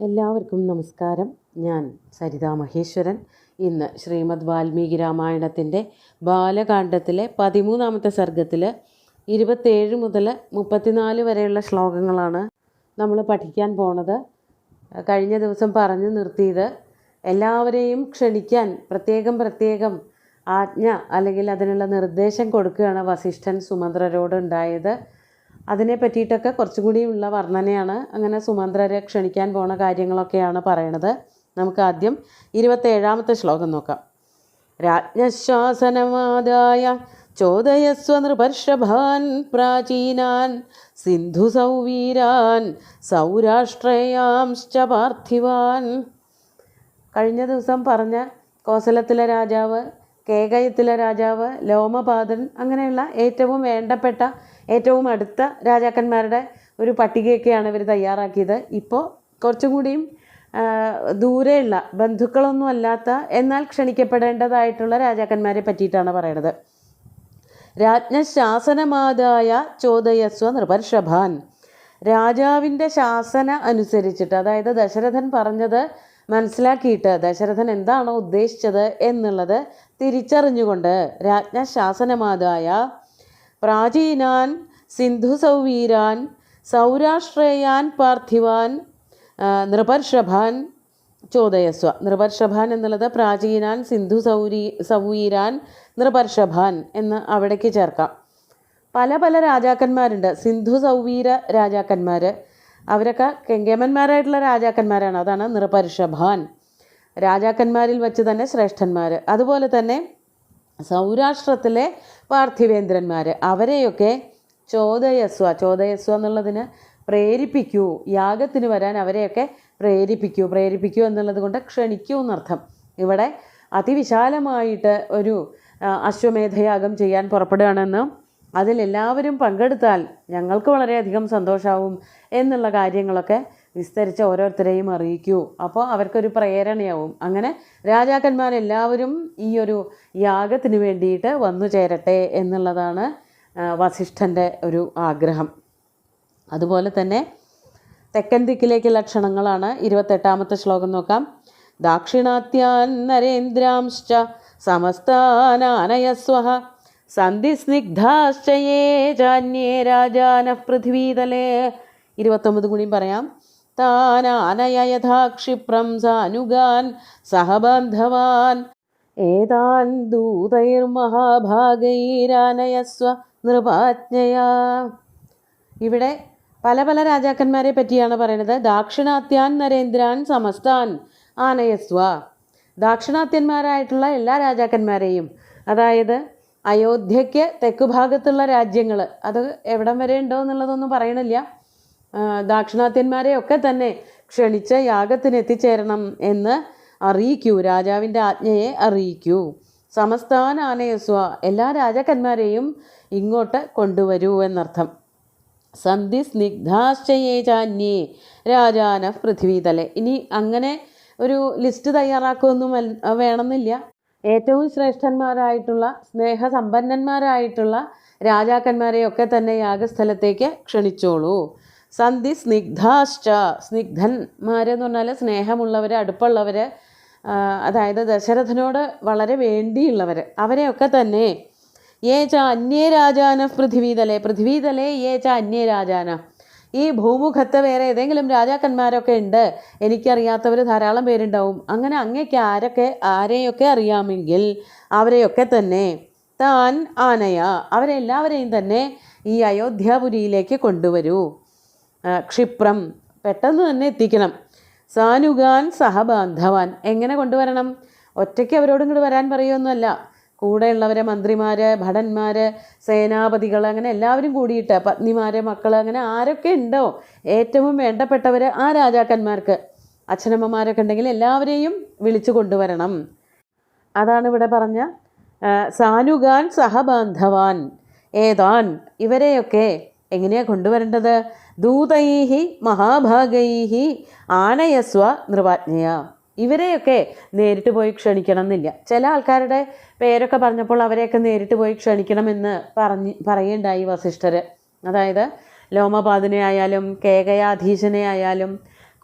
എല്ലാവർക്കും നമസ്കാരം. ഞാൻ സരിതാ മഹേശ്വരൻ. ഇന്ന് ശ്രീമദ് വാൽമീകി രാമായണത്തിൻ്റെ ബാലകാണ്ഡത്തിലെ 13-ാമത്തെ സർഗത്തിൽ 27 മുതൽ 34 വരെയുള്ള ശ്ലോകങ്ങളാണ് നമ്മൾ പഠിക്കാൻ പോണത്. കഴിഞ്ഞ ദിവസം പറഞ്ഞു നിർത്തിയത് എല്ലാവരെയും ക്ഷണിക്കാൻ പ്രത്യേകം ആജ്ഞ അല്ലെങ്കിൽ അതിനുള്ള നിർദ്ദേശം കൊടുക്കുകയാണ് വസിഷ്ഠൻ സുമന്ത്രരോട് ഉണ്ടായത്. അതിനെ പറ്റിയിട്ടൊക്കെ കുറച്ചുകൂടിയുള്ള വർണ്ണനയാണ്. അങ്ങനെ സുമന്ത്രരെ ക്ഷണിക്കാൻ പോണ കാര്യങ്ങളൊക്കെയാണ് പറയണത്. നമുക്ക് ആദ്യം 27-ാമത്തെ ശ്ലോകം നോക്കാം. രാജ്ഞശാസനമാദായ ചോദയസ്വ നൃപർഷഭാൻ പ്രാചീനാൻ സിന്ധുസൗവീരാൻ സൗരാഷ്ട്രേയാംശ്ച പാർത്ഥിവാൻ. കഴിഞ്ഞ ദിവസം പറഞ്ഞ കോസലത്തിലെ രാജാവ്, കേകയത്തിലെ രാജാവ്, ലോമപാദൻ, അങ്ങനെയുള്ള ഏറ്റവും വേണ്ടപ്പെട്ട ഏറ്റവും അടുത്ത രാജാക്കന്മാരുടെ ഒരു പട്ടികയൊക്കെയാണ് ഇവർ തയ്യാറാക്കിയത്. ഇപ്പോൾ കുറച്ചും കൂടിയും ദൂരെയുള്ള ബന്ധുക്കളൊന്നും അല്ലാത്ത എന്നാൽ ക്ഷണിക്കപ്പെടേണ്ടതായിട്ടുള്ള രാജാക്കന്മാരെ പറ്റിയിട്ടാണ് പറയണത്. രാജ്ഞശാസനമാദായ ചോദയസ്വ നൃപർഷഭാൻ. രാജാവിൻ്റെ ശാസന അനുസരിച്ചിട്ട്, അതായത് ദശരഥൻ പറഞ്ഞത് മനസ്സിലാക്കിയിട്ട് ദശരഥൻ എന്താണോ ഉദ്ദേശിച്ചത് എന്നുള്ളത് തിരിച്ചറിഞ്ഞുകൊണ്ട് രാജ്ഞശാസനമാദായ പ്രാചീനാൻ സിന്ധുസൗവീരാൻ സൗരാഷ്ട്രേയാൻ പാർത്ഥിവാൻ നൃപർഷഭാൻ ചോദയസ്വ. നൃപർഷഭാൻ എന്നുള്ളത് പ്രാചീനാൻ സൗവീരാൻ നൃപർഷഭാൻ എന്ന് അവിടേക്ക് ചേർക്കാം. പല രാജാക്കന്മാരുണ്ട്. സിന്ധു സൗവീര രാജാക്കന്മാർ, അവരൊക്കെ കെങ്കേമന്മാരായിട്ടുള്ള രാജാക്കന്മാരാണ്. അതാണ് നൃപർഷഭാൻ. രാജാക്കന്മാരിൽ വെച്ച് തന്നെ ശ്രേഷ്ഠന്മാർ. അതുപോലെ തന്നെ സൗരാഷ്ട്രത്തിലെ പാർത്ഥിവേന്ദ്രന്മാർ, അവരെയൊക്കെ ചോദയസ്വ എന്നുള്ളതിന് പ്രേരിപ്പിക്കൂ, യാഗത്തിന് വരാൻ അവരെയൊക്കെ പ്രേരിപ്പിക്കൂ എന്നുള്ളത് കൊണ്ട് ക്ഷണിക്കൂ എന്നർത്ഥം. ഇവിടെ അതിവിശാലമായിട്ട് ഒരു അശ്വമേധയാഗം ചെയ്യാൻ പുറപ്പെടുകയാണെന്നും അതിലെല്ലാവരും പങ്കെടുത്താൽ ഞങ്ങൾക്ക് വളരെയധികം സന്തോഷമാവും എന്നുള്ള കാര്യങ്ങളൊക്കെ വിസ്തരിച്ച് ഓരോരുത്തരെയും അറിയിക്കൂ. അപ്പോൾ അവർക്കൊരു പ്രേരണയാവും. അങ്ങനെ രാജാക്കന്മാരെല്ലാവരും ഈ ഒരു യാഗത്തിന് വേണ്ടിയിട്ട് വന്നു ചേരട്ടെ എന്നുള്ളതാണ് വസിഷ്ഠൻ്റെ ഒരു ആഗ്രഹം. അതുപോലെ തന്നെ തെക്കൻ ദിക്കിലേക്കുള്ള ക്ഷണങ്ങളാണ്. 28-ാമത്തെ ശ്ലോകം നോക്കാം. ദാക്ഷിണാത്യാൻ നരേന്ദ്രാംശ്ച സമസ്താനാനയസ്വഃ സന്ധിസ്നിഗ്ധാശ്ചയേ ചാന്യേ രാജാനഃ പൃഥ്വീതലേ. 29 കൂടിയും പറയാം. താനാനയ യഥാ ക്ഷിപ്രം സാനുഗാൻ സഹബാന്ധവാൻ ഏതാൻ ദൂതൈർമഹാഭാഗൈരാനയസ്വ നൃപാജ്ഞയാ. ഇവിടെ പല രാജാക്കന്മാരെ പറ്റിയാണ് പറയുന്നത്. ദാക്ഷിണാത്യാൻ നരേന്ദ്രാൻ സമസ്താൻ ആനയസ്വ. ദാക്ഷിണാത്യന്മാരായിട്ടുള്ള എല്ലാ രാജാക്കന്മാരെയും, അതായത് അയോധ്യയ്ക്ക് തെക്കുഭാഗത്തുള്ള രാജ്യങ്ങൾ, അത് എവിടം വരെ ഉണ്ടോ എന്നുള്ളതൊന്നും പറയണില്ല. ദാക്ഷിണാത്യന്മാരെയൊക്കെ തന്നെ ക്ഷണിച്ച് യാഗത്തിന് എത്തിച്ചേരണം എന്ന് അറിയിക്കൂ, രാജാവിൻ്റെ ആജ്ഞയെ അറിയിക്കൂ. സമസ്താൻ ആനയസ്വ, എല്ലാ രാജാക്കന്മാരെയും ഇങ്ങോട്ട് കൊണ്ടുവരൂ എന്നർത്ഥം. സന്ധി സ്നിഗ്ധാശ്ചയേ ചാന്യേ രാജാന പൃഥ്വീതലെ. ഇനി അങ്ങനെ ഒരു ലിസ്റ്റ് തയ്യാറാക്കുകയൊന്നും വേണമെന്നില്ല. ഏറ്റവും ശ്രേഷ്ഠന്മാരായിട്ടുള്ള സ്നേഹസമ്പന്നന്മാരായിട്ടുള്ള രാജാക്കന്മാരെയൊക്കെ തന്നെ യാഗസ്ഥലത്തേക്ക് ക്ഷണിച്ചോളൂ. സന്ധി സ്നിഗ്ധാശ്ച, സ്നിഗ്ധന്മാരെന്ന് പറഞ്ഞാൽ സ്നേഹമുള്ളവർ, അടുപ്പുള്ളവർ, അതായത് ദശരഥനോട് വളരെ വേണ്ടിയുള്ളവർ, അവരെയൊക്കെ തന്നെ. യേ ച അന്യേ രാജാന പൃഥ്വീതലേ യേ ച അന്യേ രാജാന. ഈ ഭൂമുഖത്ത് വേറെ ഏതെങ്കിലും രാജാക്കന്മാരൊക്കെ ഉണ്ട്, എനിക്കറിയാത്തവർ ധാരാളം പേരുണ്ടാവും. അങ്ങനെ അങ്ങേക്ക് ആരെയൊക്കെ അറിയാമെങ്കിൽ അവരെയൊക്കെ തന്നെ താൻ ആനയ, അവരെല്ലാവരെയും തന്നെ ഈ അയോധ്യാപുരിയിലേക്ക് കൊണ്ടുവരൂ. ക്ഷിപ്രം, പെട്ടെന്ന് തന്നെ എത്തിക്കണം. സാനുഗാൻ സഹബാന്ധവാൻ, എങ്ങനെ കൊണ്ടുവരണം? ഒറ്റയ്ക്ക് അവരോട് ഇങ്ങോട്ട് വരാൻ പറയുമൊന്നുമല്ല. കൂടെയുള്ളവരെ, മന്ത്രിമാർ, ഭടന്മാർ, സേനാപതികൾ, അങ്ങനെ എല്ലാവരും കൂടിയിട്ട്, പത്നിമാർ, മക്കൾ, അങ്ങനെ ആരൊക്കെ ഉണ്ടോ ഏറ്റവും വേണ്ടപ്പെട്ടവർ ആ രാജാക്കന്മാർക്ക്, അച്ഛനമ്മമാരൊക്കെ ഉണ്ടെങ്കിൽ എല്ലാവരെയും വിളിച്ചു കൊണ്ടുവരണം. അതാണ് ഇവിടെ പറഞ്ഞ സാനുഗാൻ സഹബാന്ധവാൻ. ഏതാൻ, ഇവരെയൊക്കെ എങ്ങനെയാണ് കൊണ്ടുവരേണ്ടത്? ദൂതൈഹി മഹാഭാഗൈഹി ആനയസ്വ നൃപാജ്ഞയ. ഇവരെയൊക്കെ നേരിട്ട് പോയി ക്ഷണിക്കണം എന്നില്ല. ചില ആൾക്കാരുടെ പേരൊക്കെ പറഞ്ഞപ്പോൾ അവരെയൊക്കെ നേരിട്ട് പോയി ക്ഷണിക്കണമെന്ന് പറയുണ്ടായി വസിഷ്ഠർ. അതായത് ലോമപാദിനെ ആയാലും കേകയാധീശനെ ആയാലും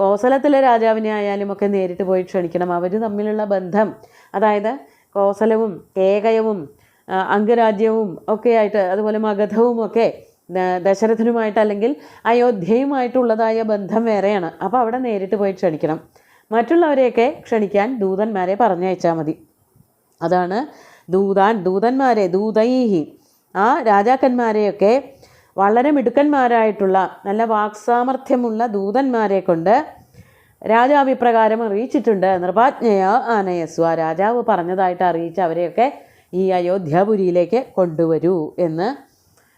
കോസലത്തിലെ രാജാവിനെ ആയാലും ഒക്കെ നേരിട്ട് പോയി ക്ഷണിക്കണം. അവർ തമ്മിലുള്ള ബന്ധം, അതായത് കോസലവും കേകയവും അംഗരാജ്യവും ഒക്കെ ആയിട്ട്, അതുപോലെ മഗധവും ഒക്കെ ദശരഥനുമായിട്ട് അല്ലെങ്കിൽ അയോധ്യയുമായിട്ടുള്ളതായ ബന്ധം വേറെയാണ്. അപ്പോൾ അവിടെ നേരിട്ട് പോയി ക്ഷണിക്കണം. മറ്റുള്ളവരെയൊക്കെ ക്ഷണിക്കാൻ ദൂതന്മാരെ പറഞ്ഞയച്ചാൽ മതി. അതാണ് ദൂതന്മാരെ, ദൂതൈഹി, ആ രാജാക്കന്മാരെയൊക്കെ വളരെ മിടുക്കന്മാരായിട്ടുള്ള നല്ല വാക്സാമർഥ്യമുള്ള ദൂതന്മാരെ കൊണ്ട് രാജാവ് ഇപ്രകാരം അറിയിച്ചിട്ടുണ്ട്. നിർവാജ്ഞയ ആനയസ്വ, രാജാവ് പറഞ്ഞതായിട്ട് അറിയിച്ച് അവരെയൊക്കെ ഈ അയോധ്യാപുരിയിലേക്ക് കൊണ്ടുവരൂ എന്ന്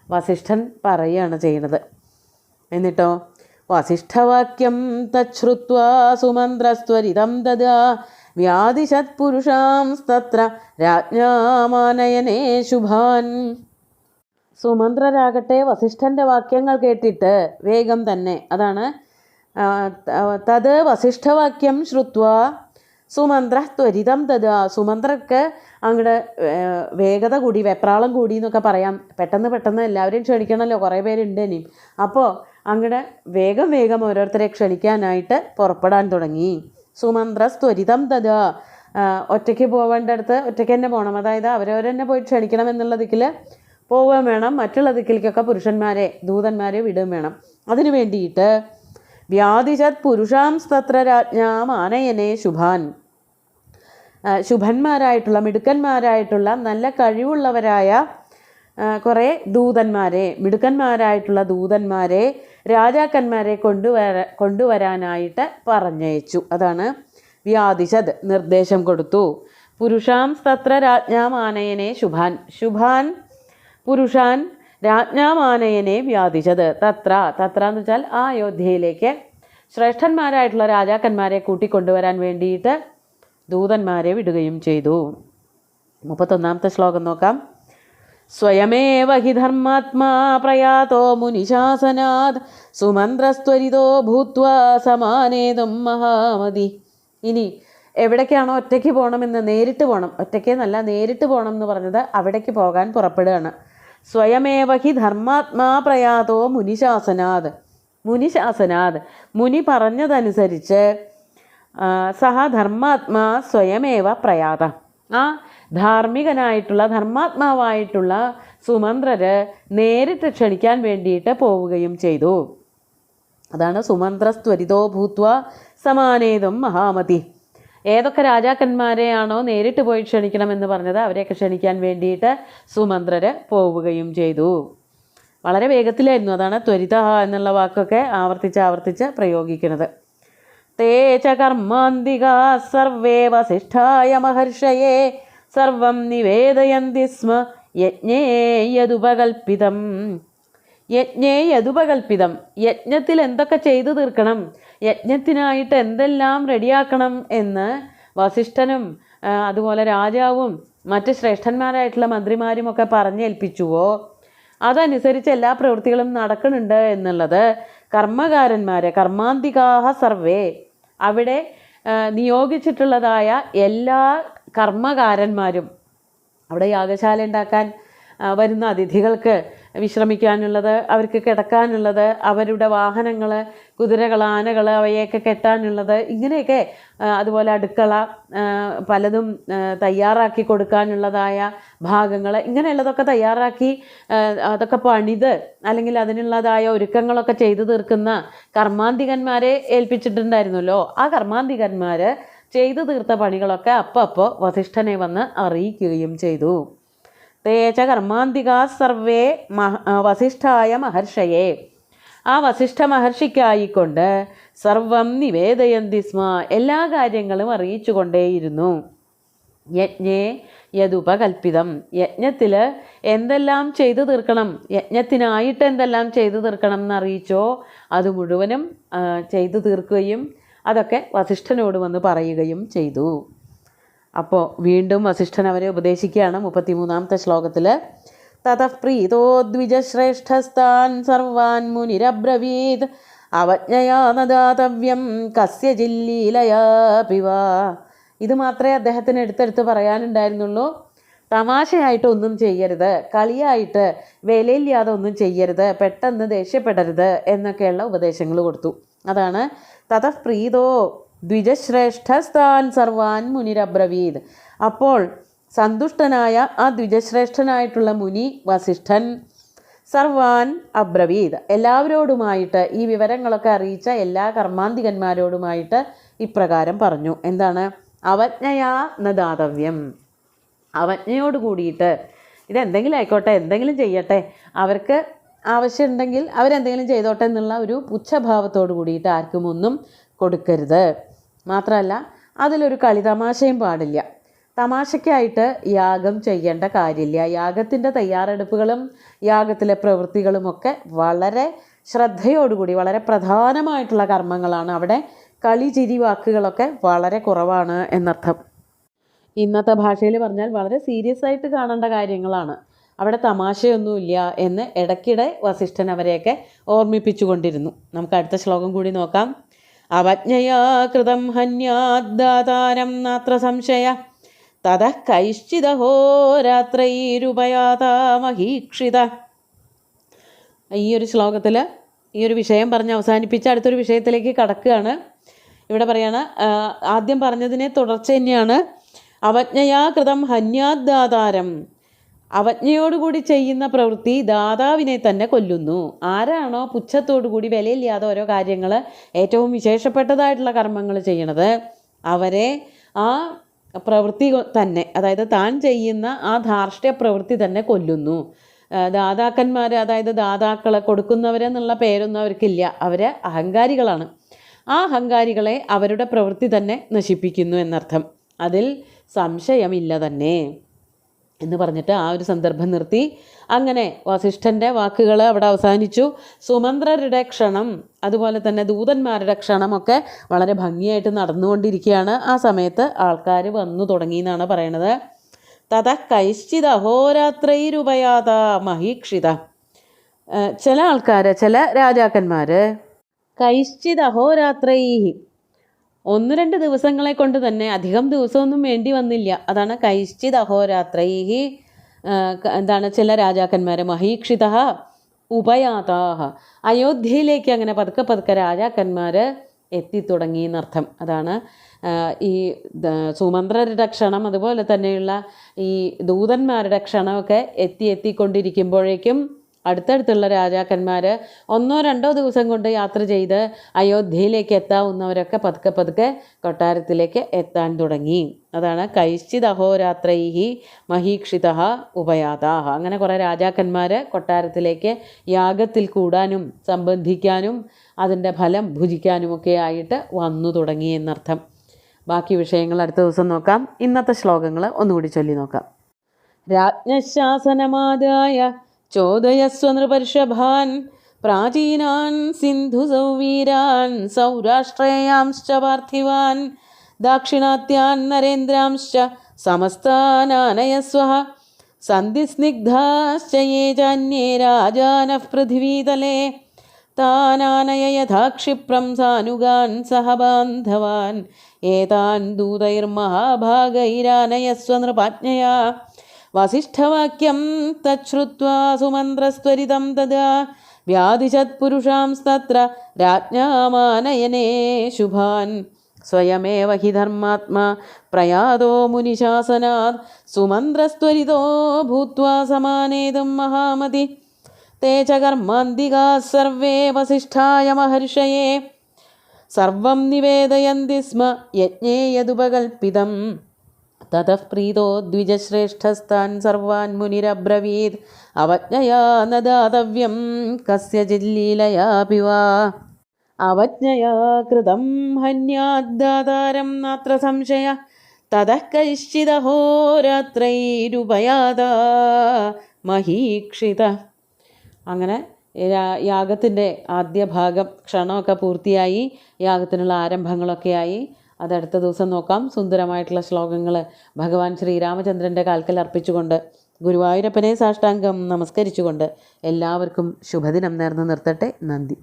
വസിഷ്ഠൻ പറയുകയാണ് ചെയ്യുന്നത്. എന്നിട്ടോ വസിഷ്ഠവാക്യം തശ്രുത്വാ സുമന്ത്രസ്ത്വരിതം ദദാ വ്യാദിശത് പുരുഷാംസ്തത്ര രാജ്ഞാമാനയനേ ശുഭാൻ. സുമന്ത്രരാകട്ടെ വസിഷ്ഠൻ്റെ വാക്യങ്ങൾ കേട്ടിട്ട് വേഗം തന്നെ, അതാണ് തത് വസിഷ്ഠവാക്യം ശ്രുത്വാ സുമന്ത്ര ത്വരിതം ദദാ, സുമന്ത്രക്ക് അങ്ങോട്ട് വേഗത കൂടി, വെപ്രാളം കൂടി എന്നൊക്കെ പറയാം. പെട്ടെന്ന് എല്ലാവരെയും ക്ഷണിക്കണമല്ലോ, കുറേ പേരുണ്ട് ഇനിയും. അപ്പോൾ അങ്ങോട്ട് വേഗം ഓരോരുത്തരെ ക്ഷണിക്കാനായിട്ട് പുറപ്പെടാൻ തുടങ്ങി. സുമന്ത്ര ത്വരിതം ദദാ, ഒറ്റയ്ക്ക് പോവേണ്ടടുത്ത് ഒറ്റയ്ക്ക് തന്നെ പോകണം, അതായത് അവരവരെന്നെ പോയി ക്ഷണിക്കണം എന്നുള്ള ദിക്കിൽ പോവുകയും വേണം. മറ്റുള്ള ദിക്കിലേക്കൊക്കെ പുരുഷന്മാരെ, ദൂതന്മാരെ വിടുകയും വേണം. അതിനു വേണ്ടിയിട്ട് വ്യാധിചത് പുരുഷാംസ്തത്ര രാജ്ഞാം ആനയനെ ശുഭാൻ, ശുഭന്മാരായിട്ടുള്ള മിടുക്കന്മാരായിട്ടുള്ള നല്ല കഴിവുള്ളവരായ കുറേ ദൂതന്മാരെ, മിടുക്കന്മാരായിട്ടുള്ള ദൂതന്മാരെ രാജാക്കന്മാരെ കൊണ്ടുവരാനായിട്ട് പറഞ്ഞയച്ചു. അതാണ് വ്യാധിചത്, നിർദ്ദേശം കൊടുത്തു. പുരുഷാംസ്തത്ര രാജ്ഞാം ആനയനെ ശുഭാൻ പുരുഷാൻ രാജ്ഞാമാനയനെ വ്യാധിച്ചത്. തത്ര എന്ന് വെച്ചാൽ ആ അയോധ്യയിലേക്ക് ശ്രേഷ്ഠന്മാരായിട്ടുള്ള രാജാക്കന്മാരെ കൂട്ടിക്കൊണ്ടുവരാൻ വേണ്ടിയിട്ട് ദൂതന്മാരെ വിടുകയും ചെയ്തു. 31ാമത്തെ ശ്ലോകം നോക്കാം. സ്വയമേവ ഹി ധർമാത്മാ പ്രയാതോ മുനിശാസനാത് സുമന്ത്രസ്ത്വരിതോ ഭൂത്വാ സമാനേതും മഹാമതി. ഇനി എവിടേക്കാണോ ഒറ്റയ്ക്ക് പോകണമെന്ന്, നേരിട്ട് പോകണം, ഒറ്റയ്ക്കെന്നല്ല നേരിട്ട് പോകണം എന്ന് പറഞ്ഞത്, അവിടേക്ക് പോകാൻ പുറപ്പെടുകയാണ്. സ്വയമേവ ഹി ധർമാത്മാ പ്രയാതോ മുനിശാസനാത്, മുനി പറഞ്ഞതനുസരിച്ച് സഹ ധർമാത്മാ സ്വയമേവ പ്രയാത, ആ ധാർമ്മികനായിട്ടുള്ള ധർമാത്മാവായിട്ടുള്ള സുമന്ത്രര് നേരിട്ട് ക്ഷണിക്കാൻ വേണ്ടിയിട്ട് പോവുകയും ചെയ്തു. അതാണ് സുമന്ത്രസ്ത്വരിതോ ഭൂത്വ സമാനേതും മഹാമതി. ഏതൊക്കെ രാജാക്കന്മാരെയാണോ നേരിട്ട് പോയി ക്ഷണിക്കണമെന്ന് പറഞ്ഞത് അവരെയൊക്കെ ക്ഷണിക്കാൻ വേണ്ടിയിട്ട് സുമന്ത്രര് പോവുകയും ചെയ്തു. വളരെ വേഗത്തിലായിരുന്നു. അതാണ് ത്വരിത എന്നുള്ള വാക്കൊക്കെ ആവർത്തിച്ച് പ്രയോഗിക്കുന്നത്. തേ ച കർമാന്തികാ സർവേ വസിഷ്ഠായ മഹർഷയേ സർവം നിവേദയന്തി സ്മ യജ്ഞേ യദുപകൽപ്പിതം. യജ്ഞത്തിൽ എന്തൊക്കെ ചെയ്തു തീർക്കണം, യജ്ഞത്തിനായിട്ട് എന്തെല്ലാം റെഡിയാക്കണം എന്ന് വസിഷ്ഠനും അതുപോലെ രാജാവും മറ്റ് ശ്രേഷ്ഠന്മാരായിട്ടുള്ള മന്ത്രിമാരും ഒക്കെ പറഞ്ഞേൽപ്പിച്ചുവോ അതനുസരിച്ച് എല്ലാ പ്രവൃത്തികളും നടക്കുന്നുണ്ട് എന്നുള്ളത് കർമാന്തികാഹ സർവേ, അവിടെ നിയോഗിച്ചിട്ടുള്ളതായ എല്ലാ കർമ്മകാരന്മാരും, അവിടെ യാഗശാല ഉണ്ടാക്കാൻ വരുന്ന അതിഥികൾക്ക് വിശ്രമിക്കാനുള്ളത്, അവർക്ക് കിടക്കാനുള്ളത്, അവരുടെ വാഹനങ്ങൾ, കുതിരകൾ, ആനകൾ, അവയൊക്കെ കെട്ടാനുള്ളത്, ഇങ്ങനെയൊക്കെ, അതുപോലെ അടുക്കള പലതും തയ്യാറാക്കി കൊടുക്കാനുള്ളതായ ഭാഗങ്ങൾ, ഇങ്ങനെയുള്ളതൊക്കെ തയ്യാറാക്കി അതൊക്കെ പണിത് അല്ലെങ്കിൽ അതിനുള്ളതായ ഒരുക്കങ്ങളൊക്കെ ചെയ്തു തീർക്കുന്ന കർമാന്തികന്മാരെ ഏൽപ്പിച്ചിട്ടുണ്ടായിരുന്നല്ലോ. ആ കർമാന്തികന്മാർ ചെയ്തു തീർത്ത പണികളൊക്കെ അപ്പോൾ വസിഷ്ഠനെ വന്ന് അറിയിക്കുകയും ചെയ്തു. തേച്ച കർമാന്തികാ സർവേ വസിഷ്ഠായ മഹർഷയെ, ആ വസിഷ്ഠ മഹർഷിക്കായിക്കൊണ്ട് സർവം നിവേദയന്തി സ്മ, എല്ലാ കാര്യങ്ങളും അറിയിച്ചു കൊണ്ടേയിരുന്നു. യജ്ഞേ യദുപകൽപ്പിതം, യജ്ഞത്തിൽ എന്തെല്ലാം ചെയ്തു തീർക്കണം, യജ്ഞത്തിനായിട്ട് എന്തെല്ലാം ചെയ്തു തീർക്കണം എന്നറിയിച്ചോ അത് മുഴുവനും ചെയ്തു തീർക്കുകയും അതൊക്കെ വസിഷ്ഠനോട് വന്ന് പറയുകയും ചെയ്തു. അപ്പോൾ വീണ്ടും വസിഷ്ഠൻ അവരെ ഉപദേശിക്കുകയാണ് 33ാമത്തെ ശ്ലോകത്തിൽ. തതഃ പ്രീതോ ദ്വിജശ്രേഷ്ഠസ്താൻ സർവാൻ മുനിരബ്രവീത് അവജ്ഞയാ നദാതവ്യം കസ്യ ജില്ലീലയാ പിവ. ഇത് മാത്രമേ അദ്ദേഹത്തിന് എടുത്തെടുത്ത് പറയാനുണ്ടായിരുന്നുള്ളൂ. തമാശയായിട്ടൊന്നും ചെയ്യരുത്, കളിയായിട്ട് വിലയില്ലാതെ ഒന്നും ചെയ്യരുത്, പെട്ടെന്ന് ദേഷ്യപ്പെടരുത് എന്നൊക്കെയുള്ള ഉപദേശങ്ങൾ കൊടുത്തു. അതാണ് തതഃ പ്രീതോ ദ്വിജശ്രേഷ്ഠസ്ഥാൻ സർവാൻ മുനിരബ്രവീത്. അപ്പോൾ സന്തുഷ്ടനായ ആ ദ്വിജശ്രേഷ്ഠനായിട്ടുള്ള മുനി വസിഷ്ഠൻ സർവാൻ അബ്രവീത്, എല്ലാവരോടുമായിട്ട് ഈ വിവരങ്ങളൊക്കെ അറിയിച്ച എല്ലാ കർമാന്തികന്മാരോടുമായിട്ട് ഇപ്രകാരം പറഞ്ഞു. എന്താണ്? അവജ്ഞയാ ന ദാതവ്യം, അവജ്ഞയോട് കൂടിയിട്ട് ഇതെന്തെങ്കിലും ആയിക്കോട്ടെ, എന്തെങ്കിലും ചെയ്യട്ടെ, അവർക്ക് ആവശ്യമുണ്ടെങ്കിൽ അവരെന്തെങ്കിലും ചെയ്തോട്ടെ എന്നുള്ള ഒരു പുച്ഛഭാവത്തോട് കൂടിയിട്ട് ആർക്കും ഒന്നും കൊടുക്കരുത്. മാത്രമല്ല അതിലൊരു കളിതമാശയും പാടില്ല. തമാശയ്ക്കായിട്ട് യാഗം ചെയ്യേണ്ട കാര്യമില്ല. യാഗത്തിൻ്റെ തയ്യാറെടുപ്പുകളും യാഗത്തിലെ പ്രവൃത്തികളുമൊക്കെ വളരെ ശ്രദ്ധയോടുകൂടി, വളരെ പ്രധാനമായിട്ടുള്ള കർമ്മങ്ങളാണ്. അവിടെ കളി ചിരി വാക്കുകളൊക്കെ വളരെ കുറവാണ് എന്നർത്ഥം. ഇന്നത്തെ ഭാഷയിൽ പറഞ്ഞാൽ വളരെ സീരിയസ് ആയിട്ട് കാണേണ്ട കാര്യങ്ങളാണ്. അവിടെ തമാശയൊന്നുമില്ല എന്ന് ഇടയ്ക്കിടെ വസിഷ്ഠൻ അവരെയൊക്കെ ഓർമ്മിപ്പിച്ചു കൊണ്ടിരുന്നു. നമുക്ക് അടുത്ത ശ്ലോകം കൂടി നോക്കാം. അവജ്ഞയാ കൃതം ഹന്യാദാതാരം നാത്ര സംശയ തതഃ കൈശ്ചിദഹോരാത്രൈരുപയാതാ മഹീക്ഷിത. ഈ ഒരു ശ്ലോകത്തിൽ ഈ ഒരു വിഷയം പറഞ്ഞ് അവസാനിപ്പിച്ച് അടുത്തൊരു വിഷയത്തിലേക്ക് കടക്കുകയാണ്. ഇവിടെ പറയാണ്, ആദ്യം പറഞ്ഞതിനെ തുടർച്ച തന്നെയാണ്. അവജ്ഞയാ കൃതം ഹന്യാദാതാരം, അവജ്ഞയോടുകൂടി ചെയ്യുന്ന പ്രവൃത്തി ദാതാവിനെ തന്നെ കൊല്ലുന്നു. ആരാണോ പുച്ഛത്തോടുകൂടി വിലയില്ലാതെ ഓരോ കാര്യങ്ങൾ, ഏറ്റവും വിശേഷപ്പെട്ടതായിട്ടുള്ള കർമ്മങ്ങൾ ചെയ്യണത്, അവരെ ആ പ്രവൃത്തി തന്നെ, അതായത് താൻ ചെയ്യുന്ന ആ ധാർഷ്ട്യ പ്രവൃത്തി തന്നെ കൊല്ലുന്നു. ദാതാക്കന്മാർ, അതായത് ദാതാക്കളെ കൊടുക്കുന്നവരെന്നുള്ള പേരൊന്നും അവർക്കില്ല, അവർ അഹങ്കാരികളാണ്. ആ അഹങ്കാരികളെ അവരുടെ പ്രവൃത്തി തന്നെ നശിപ്പിക്കുന്നു എന്നർത്ഥം. അതിൽ സംശയമില്ല തന്നെ എന്ന് പറഞ്ഞിട്ട് ആ ഒരു സന്ദർഭം നിർത്തി. അങ്ങനെ വസിഷ്ഠൻ്റെ വാക്കുകൾ അവിടെ അവസാനിച്ചു. സുമന്ത്രരുടെ ക്ഷണം, അതുപോലെ തന്നെ ദൂതന്മാരുടെ ക്ഷണമൊക്കെ വളരെ ഭംഗിയായിട്ട് നടന്നുകൊണ്ടിരിക്കുകയാണ്. ആ സമയത്ത് ആൾക്കാർ വന്നു തുടങ്ങി എന്നാണ് പറയണത്. തതഃ കൈശ്ചിത് അഹോരാത്രൈരുപയാത മഹീക്ഷിത. ചില ആൾക്കാർ, ചില രാജാക്കന്മാർ കൈശ്ചിത് അഹോരാത്രൈ, 1-2 ദിവസങ്ങളെ കൊണ്ട് തന്നെ, അധികം ദിവസമൊന്നും വേണ്ടി വന്നില്ല. അതാണ് കൈശ്ചിത് അഹോരാത്രൈഹി. എന്താണ്? ചില രാജാക്കന്മാർ മഹീക്ഷിത ഉപയാതാഹ, അയോധ്യയിലേക്ക് അങ്ങനെ പതുക്കെ പതുക്കെ രാജാക്കന്മാർ എത്തിത്തുടങ്ങി എന്നർത്ഥം. അതാണ് ഈ സുമന്ത്രരുടെ ക്ഷണം, അതുപോലെ തന്നെയുള്ള ഈ ദൂതന്മാരുടെ ക്ഷണമൊക്കെ എത്തിക്കൊണ്ടിരിക്കുമ്പോഴേക്കും അടുത്തടുത്തുള്ള രാജാക്കന്മാർ 1-2 ദിവസം കൊണ്ട് യാത്ര ചെയ്ത് അയോധ്യയിലേക്ക് എത്താവുന്നവരൊക്കെ പതുക്കെ പതുക്കെ കൊട്ടാരത്തിലേക്ക് എത്താൻ തുടങ്ങി. അതാണ് കൈശ്ചിത് അഹോരാത്രൈഹി മഹീക്ഷിത ഉപയാതാഹ. അങ്ങനെ കുറേ രാജാക്കന്മാർ കൊട്ടാരത്തിലേക്ക് യാഗത്തിൽ കൂടാനും സംബന്ധിക്കാനും അതിൻ്റെ ഫലം ഭുജിക്കാനുമൊക്കെ ആയിട്ട് വന്നു തുടങ്ങി എന്നർത്ഥം. ബാക്കി വിഷയങ്ങൾ അടുത്ത ദിവസം നോക്കാം. ഇന്നത്തെ ശ്ലോകങ്ങൾ ഒന്നുകൂടി ചൊല്ലി നോക്കാം. രാജ്ഞശാസനമാദായ ചോദയസ്വ നൃപർഷഭാൻ പ്രാചീനാൻ സിന്ധുസൗവീരാൻ സൗരാഷ്ട്രേയാംശ്ച പാർത്ഥിവാൻ ദാക്ഷിണാത്യാൻ നരേന്ദ്രാംശ്ച സമസ്താനാനയസ്വഃ സന്ധിസ്നിഗ്ധാശ്ച യേ ചാന്യേ രാജാനഃ പൃഥിവീതലേ താനാനയ യഥാ ക്ഷിപ്രം സാനുഗാൻ സഹ ബാന്ധവാൻ ഏതാൻ ദൂതൈർമഹാഭാഗൈരാനയസ്വ നൃപാജ്ഞയാ. വസിഷ്ഠവാക്യം തച്ഛ്രുത്വാ സുമന്ത്രസ്ത്വരിതം തദാ വ്യാദിശത്പുരുഷാംസ്തത്ര രാജ്ഞാമാനയനേ ശുഭാൻ. സ്വയമേവ ഹി ധർമാത്മാ പ്രയാതോ മുനിശാസനാത് സുമന്ത്രസ്ത്വരിതോ ഭൂത്വാ സമാനേതും മഹാമതി. തേ ച കർമാന്തികാ സർവേ വസിഷ്ഠായ മഹർഷയേ സർവം നിവേദയന്തി സ്മ യജ്ഞേ യദുപകൽപ്പിതം. തതഃ പ്രീതോ ദ്വിജശ്രേഷ്ഠസ്ഥാൻ സർവാൻ മുനിരബ്രവീത് അവജ്ഞയാ ന ദാതവ്യം കസ്യചിത് ലീലയാപി വാ. അവജ്ഞയാ കൃതം ഹന്യാദാതാരം നാത്ര സംശയ തതഃ കൈശ്ചിദഹോരാത്രൈരുപയാതാ മഹീക്ഷിത. അങ്ങനെ യാഗത്തിൻ്റെ ആദ്യ ഭാഗം ക്ഷണമൊക്കെ പൂർത്തിയായി, യാഗത്തിനുള്ള ആരംഭങ്ങളൊക്കെയായി. അതടുത്ത ദിവസം നോക്കാം. സുന്ദരമായിട്ടുള്ള ശ്ലോകങ്ങൾ ഭഗവാൻ ശ്രീരാമചന്ദ്രൻ്റെ കാൽക്കൽ അർപ്പിച്ചുകൊണ്ട് ഗുരുവായൂരപ്പനെ സാഷ്ടാംഗം നമസ്കരിച്ചുകൊണ്ട് എല്ലാവർക്കും ശുഭദിനം നേർന്നു നിർത്തട്ടെ. നന്ദി.